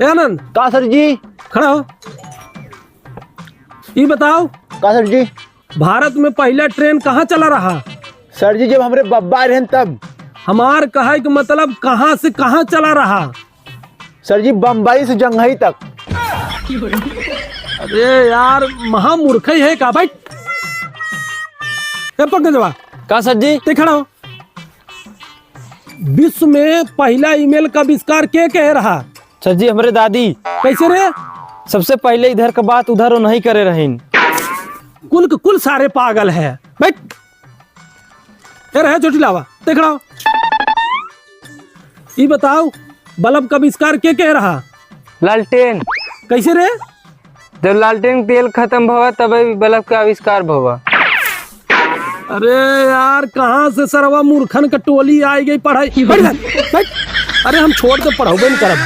ए आनंद, का सर जी? खड़ा हो। ये बताओ, का सर जी? भारत में पहला ट्रेन कहाँ चला रहा? सर जी जब हमरे बब्बा रहन तब। हमार कहे के मतलब कहाँ से कहाँ चला रहा? सर जी बम्बई से जंघई तक। अरे यार महामूर्ख है का भाई। पकड़ जवा। का सर जी? ते खड़ा हो। विश्व में पहला ईमेल का आविष्कार के कह रहा? सर जी हमारे दादी। कैसे रे? सबसे पहले इधर का बात उधर वो नहीं करे रहीन। कुल सारे पागल है। बैठ रहे चोटी लावा। ते खड़ा हो। ये बताओ, बल्ब का आविष्कार के कह रहा? लालटेन। कैसे रे? जब लालटेन तेल खत्म भवा तब बल्ब का आविष्कार भवा। अरे यार कहाँ से सरवा मूर्खन का टोली आई गई पढ़ाई। बैठ। अरे हम छोड़ के पढ़ाओ नहीं करब।